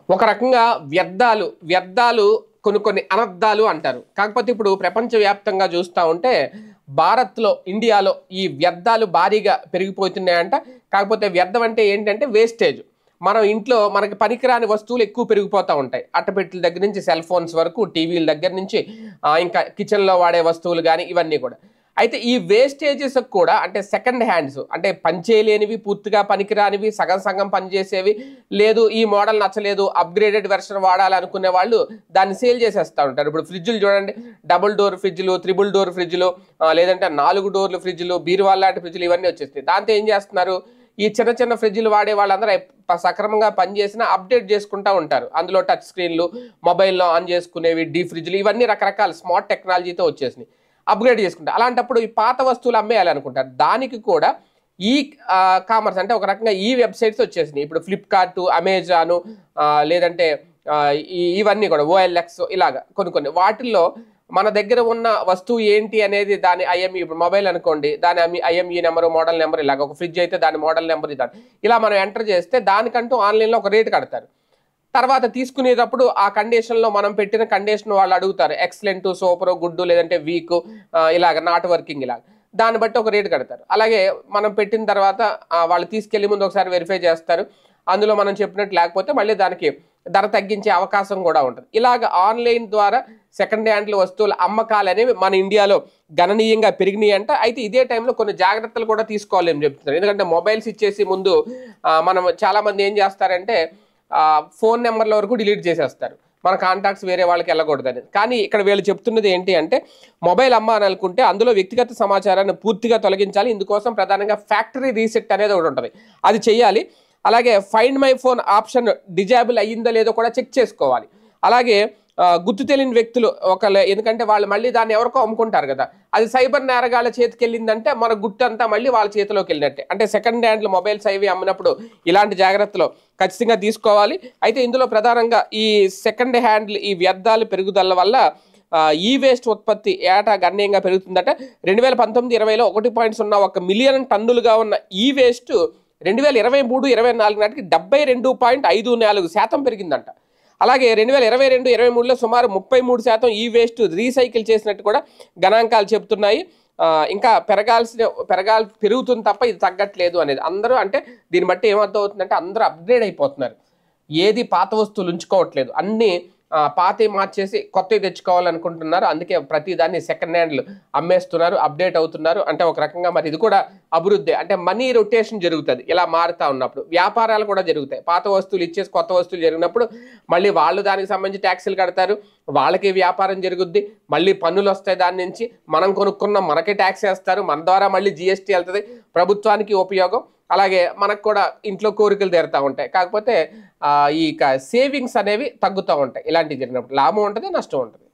ఒక రకంగా వ్యర్థాలు కొన్ని అనర్థాలు అంటారు. కాకపోతే ఇప్పుడు ప్రపంచవ్యాప్తంగా చూస్తా ఉంటే భారత్‌లో, ఇండియాలో ఈ వ్యర్థాలు భారీగా పెరిగిపోతున్నాయంట. కాకపోతే వ్యర్థం అంటే ఏంటంటే వేస్టేజ్. మనం ఇంట్లో మనకి పనికిరాని వస్తువులు ఎక్కువ పెరిగిపోతా ఉంటాయి. అట్టపెట్టెల దగ్గర నుంచి సెల్ ఫోన్స్ వరకు, టీవీల దగ్గర నుంచి ఇంకా కిచెన్‌లో వాడే వస్తువులు గానీ ఇవన్నీ కూడా. అయితే ఈ వేస్టేజెస్ కూడా అంటే సెకండ్ హ్యాండ్స్ అంటే పనిచేయలేనివి, పూర్తిగా పనికిరానివి, సగం సగం పనిచేసేవి, లేదు ఈ మోడల్ నచ్చలేదు అప్‌గ్రేడెడ్ వెర్షన్ వాడాలనుకునే వాళ్ళు దాన్ని సేల్ చేసేస్తా ఉంటారు. ఇప్పుడు ఫ్రిడ్జ్‌లు చూడండి, డబుల్ డోర్ ఫ్రిడ్జ్‌లు, త్రిబుల్ డోర్ ఫ్రిడ్జ్‌లు, లేదంటే 4 డోర్ల ఫ్రిడ్జ్‌లు, బీరువాల లాంటి ఫ్రిడ్జ్‌లు ఇవన్నీ వచ్చేస్తాయి. దాంతో ఏం చేస్తున్నారు, ఈ చిన్న చిన్న ఫ్రిడ్జ్‌లు వాడే వాళ్ళందరూ సక్రమంగా పనిచేసినా అప్డేట్ చేసుకుంటా ఉంటారు. అందులో టచ్ స్క్రీన్‌లు, మొబైల్‌లో ఆన్ చేసుకునేవి, డీప్ ఫ్రిడ్జ్‌లు ఇవన్నీ రకరకాల స్మార్ట్ టెక్నాలజీతో వచ్చేసినాయి. అప్గ్రేడ్ చేసుకుంటారు. అలాంటప్పుడు ఈ పాత వస్తువులు అమ్మేయాలనుకుంటారు. దానికి కూడా ఈ కామర్స్ అంటే ఒక రకంగా ఈ వెబ్సైట్స్ వచ్చేసినాయి. ఇప్పుడు ఫ్లిప్‌కార్ట్, అమెజాన్, లేదంటే ఇవన్నీ కూడా ఓఎల్ఎక్స్ ఇలాగా కొన్ని వాటిల్లో మన దగ్గర ఉన్న వస్తువు ఏంటి అనేది దాని ఐఎంఈ, ఇప్పుడు మొబైల్ అనుకోండి, దాని ఐఎంఈ నెంబరు, మోడల్ నెంబర్ ఇలాగ, ఒక ఫ్రిడ్జ్ అయితే దాని మోడల్ నెంబర్ ఇలా మనం ఎంటర్ చేస్తే దానికంటూ ఆన్లైన్లో ఒక రేటు కడతారు. తర్వాత తీసుకునేటప్పుడు ఆ కండిషన్లో మనం పెట్టిన కండిషన్ వాళ్ళు అడుగుతారు. ఎక్సలెంట్, సూపర్, గుడ్, లేదంటే వీక్, ఇలాగ నాట్ వర్కింగ్ ఇలాగ. దాన్ని బట్టి ఒక రేటు కడతారు. అలాగే మనం పెట్టిన తర్వాత వాళ్ళు తీసుకెళ్లి ముందు ఒకసారి వెరిఫై చేస్తారు. అందులో మనం చెప్పినట్టు లేకపోతే మళ్ళీ దానికి ధర తగ్గించే అవకాశం కూడా ఉంటుంది. ఇలాగ ఆన్లైన్ ద్వారా సెకండ్ హ్యాండ్ల వస్తువుల అమ్మకాలు అనేవి మన ఇండియాలో గణనీయంగా పెరిగినాయి అంట. అయితే ఇదే టైంలో కొన్ని జాగ్రత్తలు కూడా తీసుకోవాలని చెప్తున్నారు. ఎందుకంటే మొబైల్స్ ఇచ్చేసి ముందు మనం చాలామంది ఏం చేస్తారంటే ఫోన్ నెంబర్ల వరకు డిలీట్ చేసేస్తారు, మన కాంటాక్ట్స్ వేరే వాళ్ళకి వెళ్ళకూడదని. కానీ ఇక్కడ వీళ్ళు చెప్తున్నది ఏంటి అంటే మొబైల్ అమ్మాలనుకుంటే అందులో వ్యక్తిగత సమాచారాన్ని పూర్తిగా తొలగించాలి. ఇందుకోసం ప్రధానంగా ఫ్యాక్టరీ రీసెట్ అనేది ఒకటి ఉంటుంది, అది చేయాలి. అలాగే find my phone option disable అయ్యిందో లేదో కూడా చెక్ చేసుకోవాలి. అలాగే గుర్తు తెలియని వ్యక్తులు ఎందుకంటే వాళ్ళు మళ్ళీ దాన్ని ఎవరికో అమ్ముకుంటారు కదా, అది సైబర్ నేరగాళ్ళ చేతికి వెళ్ళిందంటే మన గుర్తు అంతా మళ్ళీ వాళ్ళ చేతిలోకి వెళ్ళినట్టే. అంటే సెకండ్ హ్యాండ్లు మొబైల్స్ అవి అమ్మినప్పుడు ఇలాంటి జాగ్రత్తలు ఖచ్చితంగా తీసుకోవాలి. అయితే ఇందులో ప్రధానంగా ఈ సెకండ్ హ్యాండ్లు ఈ వ్యర్థాలు పెరుగుదల వల్ల ఈ వేస్ట్ ఉత్పత్తి ఏటా గణనీయంగా పెరుగుతుందట. 2019-20లో 1.01 మిలియన్ టన్నులుగా ఉన్న ఈ వేస్ట్ 2023-24 నాటికి 72.54% పెరిగిందంట. అలాగే 2022-23లో సుమారు 33% ఈ వేస్ట్ రీసైకిల్ చేసినట్టు కూడా గణాంకాలు చెప్తున్నాయి. ఇంకా పెరుగుతుంది తప్ప ఇది తగ్గట్లేదు అనేది. అందరూ అంటే దీన్ని బట్టి ఏమర్థం అవుతుందంటే అందరూ అప్గ్రేడ్ అయిపోతున్నారు, ఏది పాత వస్తువులు ఉంచుకోవట్లేదు, అన్నీ పాతవి మార్చేసి కొత్తవి తెచ్చుకోవాలనుకుంటున్నారు. అందుకే ప్రతి దాన్ని సెకండ్ హ్యాండ్లు అమ్మేస్తున్నారు, అప్డేట్ అవుతున్నారు. అంటే ఒక రకంగా మరి ఇది కూడా అభివృద్ధి, అంటే మనీ రొటేషన్ జరుగుతుంది ఇలా మారుతూ ఉన్నప్పుడు. వ్యాపారాలు కూడా జరుగుతాయి, పాత వస్తువులు ఇచ్చేసి కొత్త వస్తువులు జరిగినప్పుడు మళ్ళీ వాళ్ళు దానికి సంబంధించి ట్యాక్సులు కడతారు, వాళ్ళకి వ్యాపారం జరుగుద్ది, మళ్ళీ పన్నులు వస్తాయి, దాని నుంచి మనం కొనుక్కున్న మనకే ట్యాక్స్ వేస్తారు, మన ద్వారా మళ్ళీ జిఎస్టీ వెళ్తుంది, ప్రభుత్వానికి ఉపయోగం. అలాగే మనకు కూడా ఇంట్లో కోరికలు తీరుతూ ఉంటాయి. కాకపోతే ఈ సేవింగ్స్ అనేవి తగ్గుతూ ఉంటాయి. ఇలాంటివి జరిగినప్పుడు లాభం ఉంటుంది, నష్టం ఉంటుంది.